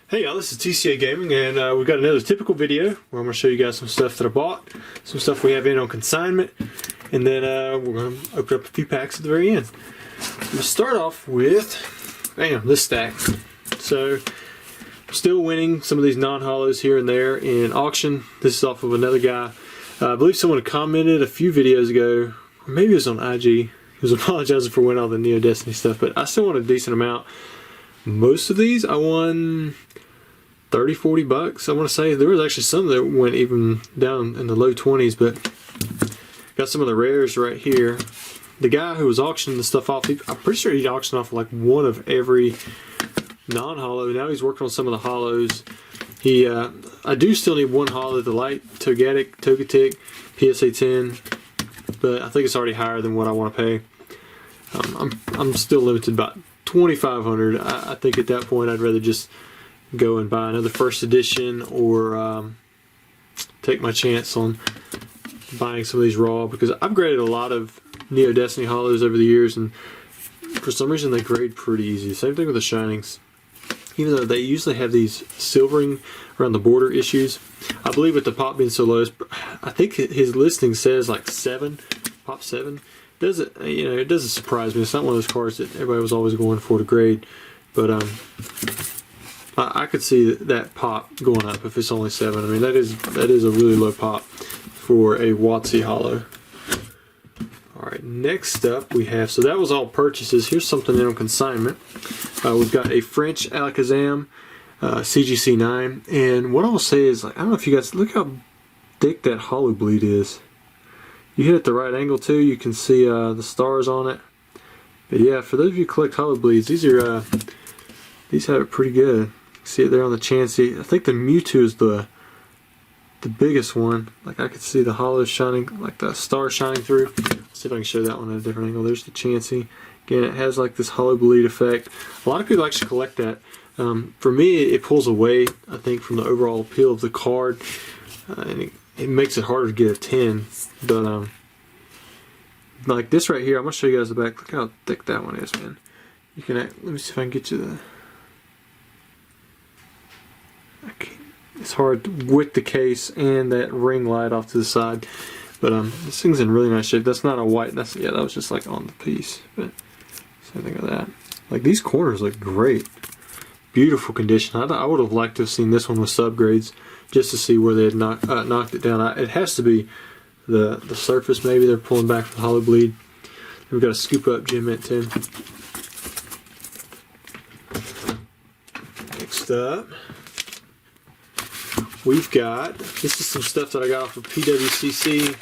Hey y'all, this is TCA Gaming, and we've got another typical video where I'm going to show you guys some stuff that I bought, some stuff we have in on consignment, and then we're going to open up a few packs at the very end. I'm going to start off with, this stack. So, still winning some of these non-hollows here and there in auction. This is off of another guy. I believe someone commented a few videos ago, or maybe it was on IG. He was apologizing for winning all the Neo Destiny stuff, but I still won a decent amount. Most of these I won 30-40 bucks. I want to say there was actually some that went even down in the low 20s, but got some of the rares right here. The guy who was auctioning the stuff off, I'm pretty sure he auctioned off like one of every non-hollow. Now he's working on some of the hollows. I do still need one hollow, the light Togetic PSA 10, but I think it's already higher than what I want to pay. I'm still limited by 2,500. I think at that point I'd rather just go and buy another first edition or take my chance on buying some of these raw, because I've graded a lot of Neo Destiny hollows over the years, and for some reason they grade pretty easy. Same thing with the Shinings. Even though they usually have these silvering around the border issues, I believe with the pop being so low, I think his listing says like 7, pop 7. It doesn't surprise me. It's not one of those cards that everybody was always going for to grade, but I could see that pop going up if it's only 7. I mean, that is a really low pop for a WOTC hollow. Alright, next up we have, so that was all purchases. Here's something in on consignment. We've got a French Alakazam CGC 9, and what I will say is, like, I don't know if you guys, look how thick that hollow bleed is. You hit it at the right angle too, you can see the stars on it. But yeah, for those of you who collect hollow bleeds, these have it pretty good. See it there on the Chansey. I think the Mewtwo is the biggest one. Like, I could see the hollows shining, like the stars shining through. Let's see if I can show that one at a different angle. There's the Chansey. Again, it has like this hollow bleed effect. A lot of people actually collect that. For me, it pulls away, I think, from the overall appeal of the card, and it makes it harder to get a 10. But like this right here, I'm gonna show you guys the back. Look how thick that one is, man. You can let me see if I can get you the. It's hard with the case and that ring light off to the side, but this thing's in really nice shape. That's not a white. That was just like on the piece. But same thing with that. Like, these corners look great, beautiful condition. I would have liked to have seen this one with subgrades just to see where they had knocked it down. It has to be the surface. Maybe they're pulling back from the hollow bleed. We've got a scoop up Gem Mint 10. Next up, we've got, this is some stuff that I got off of PWCC.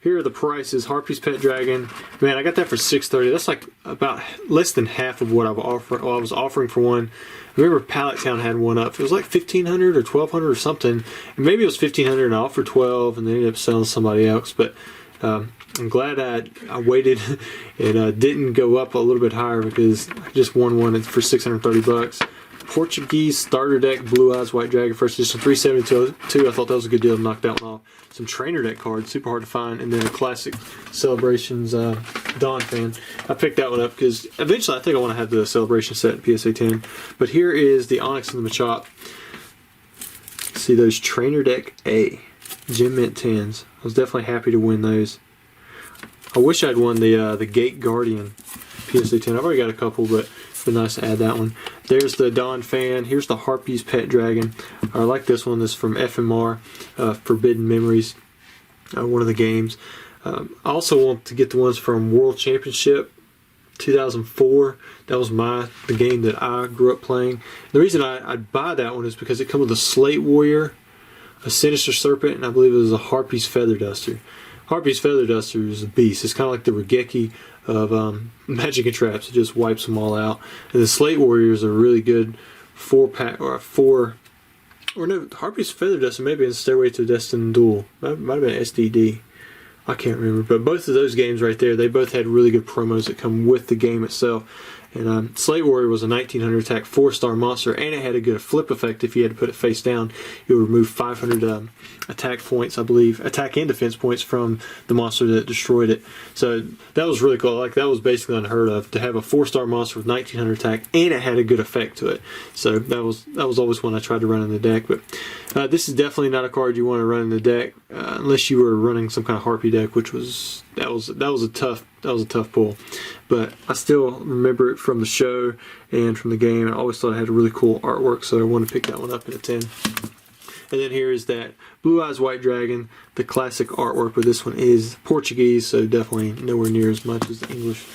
Here are the prices. Harpy's Pet Dragon. Man, I got that for $6.30. That's like about less than half of what I was offering for one. I remember Pallet Town had one up. It was like $1,500 or $1,200 or something. And maybe it was $1,500 and I offered $12 and they ended up selling somebody else. But I'm glad I waited and didn't go up a little bit higher, because I just won one for 630 bucks. Portuguese starter deck, Blue Eyes White Dragon, first edition, 372. I thought that was a good deal to knock that one off. Some trainer deck cards, super hard to find, and then a classic Celebrations Dawn fan. I picked that one up because eventually I think I want to have the Celebration set in PSA 10. But here is the Onyx and the Machop. See those trainer deck A Gem Mint 10s. I was definitely happy to win those. I wish I'd won the Gate Guardian PSA 10. I've already got a couple, but it's been nice to add that one. There's the Dawn fan. Here's the Harpy's Pet Dragon. I like this one. This is from FMR, Forbidden Memories, one of the games. I also want to get the ones from World Championship 2004. That was the game that I grew up playing. The reason I'd buy that one is because it comes with a Slate Warrior, a Sinister Serpent, and I believe it was a Harpy's Feather Duster. Harpy's Feather Duster is a beast. It's kind of like the Regeki of Magic and Traps. It just wipes them all out. And the Slate Warrior is a really good 4-pack, or no, Harpy's Feather Duster maybe in Stairway to Destiny Duel. Might have been SDD. I can't remember. But both of those games right there, they both had really good promos that come with the game itself. And Slate Warrior was a 1900 attack 4-star monster, and it had a good flip effect. If you had to put it face down, it would remove 500 attack points, I believe, attack and defense points from the monster that destroyed it. So that was really cool. Like, that was basically unheard of, to have a 4-star monster with 1900 attack, and it had a good effect to it. So that was always one I tried to run in the deck. But this is definitely not a card you want to run in the deck unless you were running some kind of Harpy deck, which was that was a tough pull. But I still remember it from the show and from the game. I always thought it had a really cool artwork, so I wanted to pick that one up in a 10. And then here is that Blue Eyes White Dragon, the classic artwork, but this one is Portuguese, so definitely nowhere near as much as the English.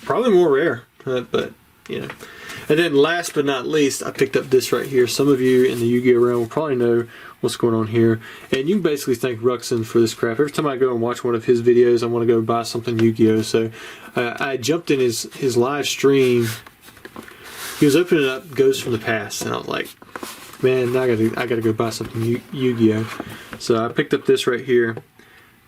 Probably more rare, but you know. And then last but not least, I picked up this right here. Some of you in the Yu-Gi-Oh! Realm will probably know what's going on here. And you can basically thank Ruxin for this crap. Every time I go and watch one of his videos, I want to go buy something Yu-Gi-Oh! So I jumped in his live stream. He was opening up Ghosts from the Past, and I was like, man, I gotta go buy something Yu-Gi-Oh! So I picked up this right here,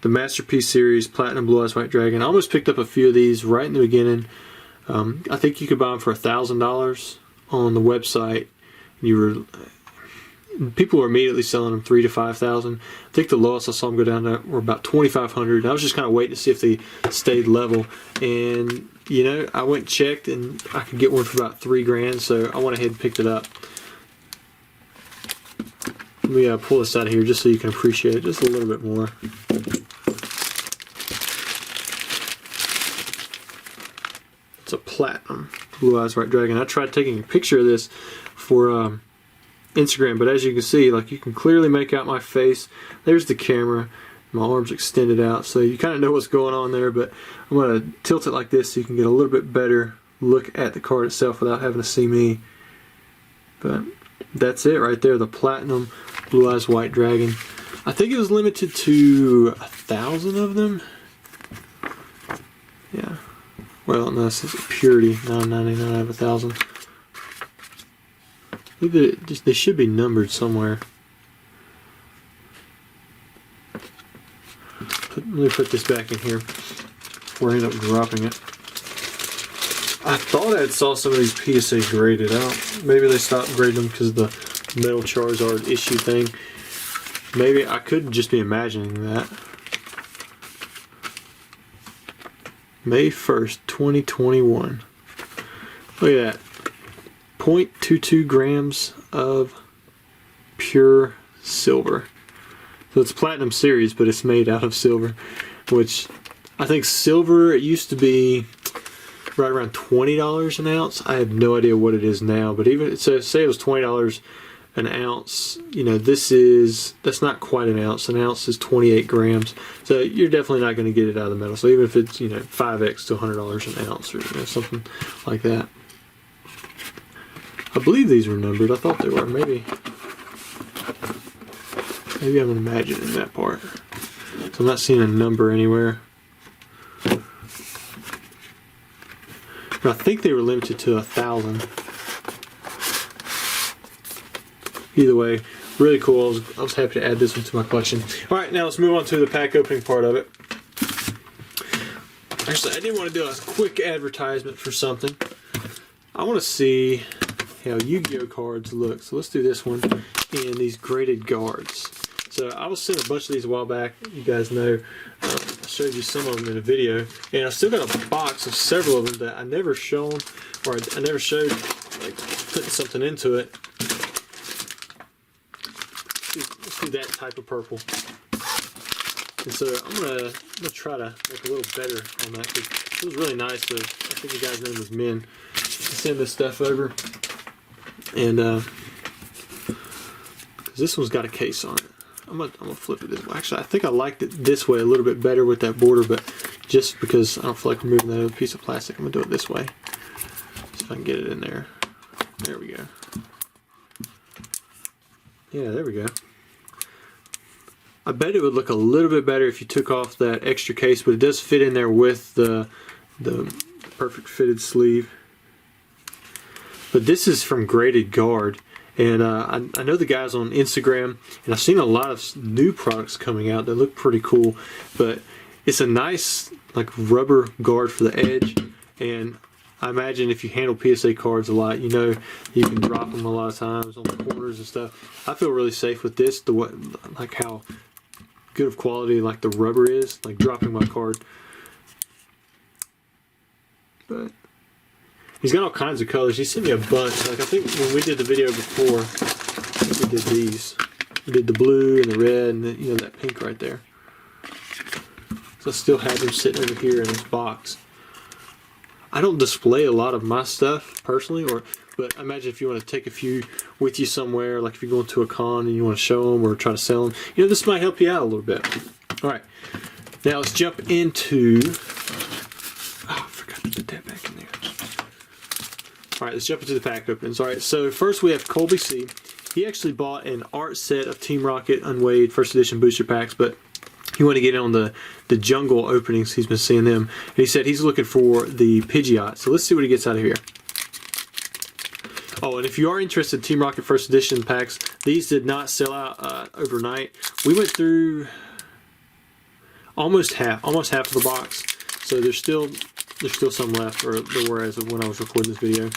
the Masterpiece Series Platinum Blue Eyes White Dragon. I almost picked up a few of these right in the beginning. I think you could buy them for $1,000 on the website. People were immediately selling them $3,000 to $5,000. I think the lowest I saw them go down to were about $2,500. I was just kind of waiting to see if they stayed level, and you know, I went and checked, and I could get one for about $3,000. So I went ahead and picked it up. Let me pull this out of here just so you can appreciate it just a little bit more. It's a Platinum Blue Eyes White Dragon. I tried taking a picture of this for Instagram, but as you can see, like, you can clearly make out my face. There's the camera. My arms extended out, so you kind of know what's going on there, but I'm going to tilt it like this so you can get a little bit better look at the card itself without having to see me. But that's it right there, the Platinum Blue Eyes White Dragon. I think it was limited to 1,000 of them. Yeah. Well, no, this is Purity, $9.99 out of 1,000. They should be numbered somewhere. Let me put this back in here before I end up dropping it. I thought I saw some of these PSA graded out. Maybe they stopped grading them because of the metal Charizard issue thing. Maybe I could just be imagining that. May 1st, 2021. Look at that. 0.22 grams of pure silver. So it's Platinum Series, but it's made out of silver, which I think silver, it used to be right around $20 an ounce. I have no idea what it is now, but even so, say it was $20 an ounce, you know, that's not quite an ounce. An ounce is 28 grams, so you're definitely not going to get it out of the metal. So even if it's, you know, 5x to $100 an ounce, or you know, something like that. I believe these were numbered. I thought they were. Maybe I'm imagining that part. So I'm not seeing a number anywhere. But I think they were limited to 1,000. Either way, really cool. I was happy to add this one to my collection. Alright, now let's move on to the pack opening part of it. Actually, I did want to do a quick advertisement for something. I want to see how Yu-Gi-Oh! Cards look. So let's do this one in these graded guards. So I was sent a bunch of these a while back. You guys know I showed you some of them in a video, and I still got a box of several of them that I never shown, or I never showed, like putting something into it. Let's do that type of purple. And so I'm gonna try to make a little better on that. It was really nice. I think the guy's name was Min. Send this stuff over, and because this one's got a case on it. I'm gonna flip it this way. Actually, I think I liked it this way a little bit better with that border, but just because I don't feel like removing that other piece of plastic, I'm gonna do it this way. See if I can get it in there. There we go. Yeah, there we go. I bet it would look a little bit better if you took off that extra case, but it does fit in there with the perfect fitted sleeve. But this is from Graded Guard. And I know the guys on Instagram, and I've seen a lot of new products coming out that look pretty cool. But it's a nice, like, rubber guard for the edge. And I imagine if you handle PSA cards a lot, you know you can drop them a lot of times on the corners and stuff. I feel really safe with this. Like how good of quality like the rubber is, like dropping my card. But he's got all kinds of colors. He sent me a bunch. Like I think when we did the video before, I think we did these. We did the blue and the red and the, you know, that pink right there. So I still have them sitting over here in this box. I don't display a lot of my stuff personally, but I imagine if you want to take a few with you somewhere, like if you're going to a con and you want to show them or try to sell them, you know, this might help you out a little bit. All right, now let's jump into. Oh, I forgot to put that back in there. All right, let's jump into the pack opens. All right, so first we have Colby C. He actually bought an art set of Team Rocket Unweighed First Edition booster packs, but he wanted to get in on the jungle openings. He's been seeing them. And he said he's looking for the Pidgeot. So let's see what he gets out of here. Oh, and if you are interested in Team Rocket First Edition packs, these did not sell out overnight. We went through almost half of the box. So there's still some left, or there were as of when I was recording this video.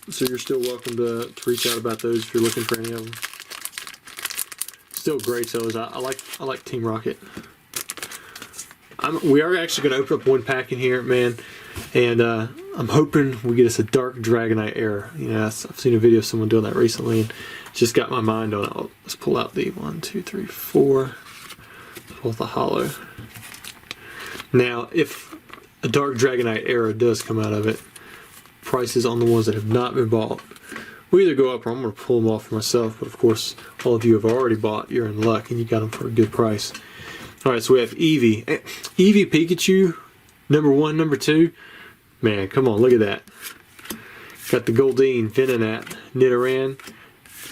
So you're still welcome to reach out about those if you're looking for any of them. Still great sellers. I like Team Rocket. We are actually going to open up one pack in here, man, and I'm hoping we get us a Dark Dragonite Era. You know, I've seen a video of someone doing that recently, and just got my mind on it. Let's pull out the 1, 2, 3, 4. Pull out the holo. Now, if a Dark Dragonite Era does come out of it, prices on the ones that have not been bought will either go up or I'm going to pull them off for myself. But of course, all of you have already bought. You're in luck and you got them for a good price. Alright, so we have Eevee. Eevee Pikachu, number 1, number 2. Man, come on, look at that. Got the Goldeen, Venonat, Nidoran,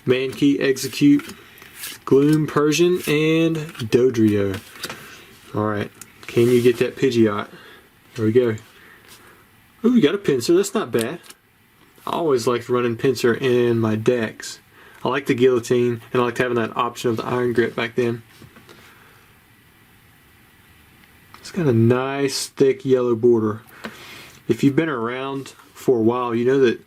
Mankey, Execute, Gloom, Persian, and Dodrio. Alright, can you get that Pidgeot? Here we go. Ooh, we got a Pinsir. That's not bad. I always liked running Pinsir in my decks. I like the Guillotine, and I liked having that option of the Iron Grip back then. It's got a nice, thick yellow border. If you've been around for a while, you know that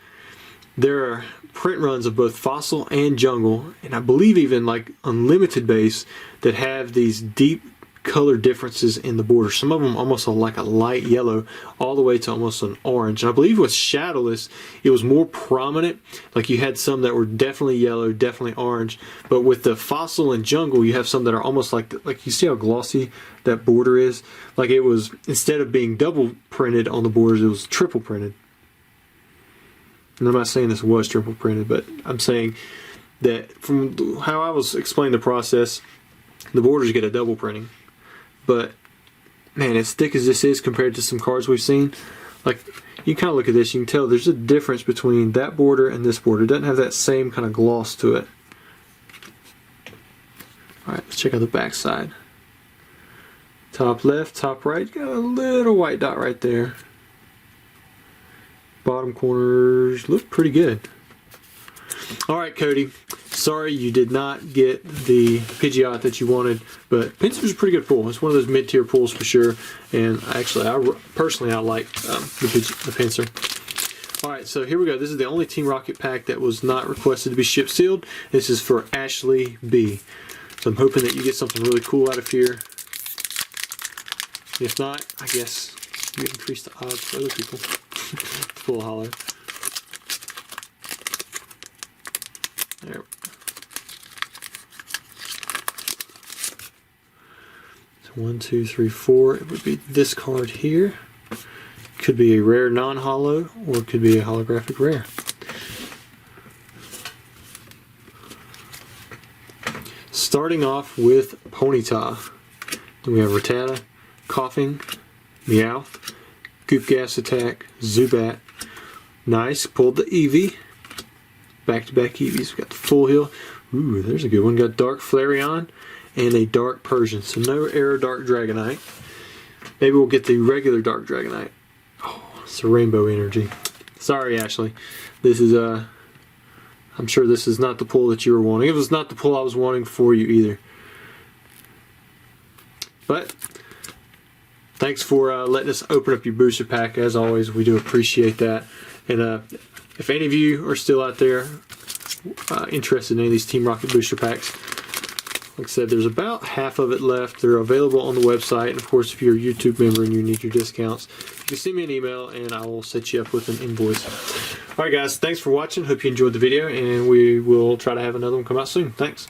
there are print runs of both Fossil and Jungle, and I believe even like Unlimited base, that have these deep color differences in the border. Some of them almost like a light yellow all the way to almost an orange. And I believe with Shadowless it was more prominent. Like you had some that were definitely yellow, definitely orange. But with the Fossil and Jungle you have some that are almost like you see how glossy that border is? Like it was, instead of being double printed on the borders, it was triple printed. And I'm not saying this was triple printed, but I'm saying that from how I was explaining the process, the borders get a double printing. But man, as thick as this is compared to some cards we've seen, like you kind of look at this, you can tell there's a difference between that border and this border. It doesn't have that same kind of gloss to it. Alright, let's check out the back side. Top left, top right, got a little white dot right there. Bottom corners look pretty good. Alright, Cody. Sorry you did not get the Pidgeot that you wanted, but Pinsir's a pretty good pull. It's one of those mid-tier pulls for sure, and actually, I like the Pinsir. Alright, so here we go. This is the only Team Rocket pack that was not requested to be shipped sealed. This is for Ashley B. So I'm hoping that you get something really cool out of here. If not, I guess you increase the odds for other people. Full hollow. There. So 1, 2, 3, 4. It would be this card here. Could be a rare non-hollow, or it could be a holographic rare. Starting off with Ponyta. Then we have Rattata, Coughing, Meowth, Goop Gas Attack, Zubat. Nice, pulled the Eevee. Back-to-back Eevees. We got the Full Heal. Ooh, there's a good one. Got Dark Flareon and a Dark Persian. So no Air Dark Dragonite. Maybe we'll get the regular Dark Dragonite. Oh, it's a Rainbow Energy. Sorry, Ashley. This is, I'm sure this is not the pull that you were wanting. It was not the pull I was wanting for you either. But thanks for letting us open up your booster pack. As always, we do appreciate that. And if any of you are still out there interested in any of these Team Rocket booster packs, like I said, there's about half of it left. They're available on the website. And of course, if you're a YouTube member and you need your discounts, you can send me an email and I will set you up with an invoice. All right, guys, thanks for watching. Hope you enjoyed the video, and we will try to have another one come out soon. Thanks.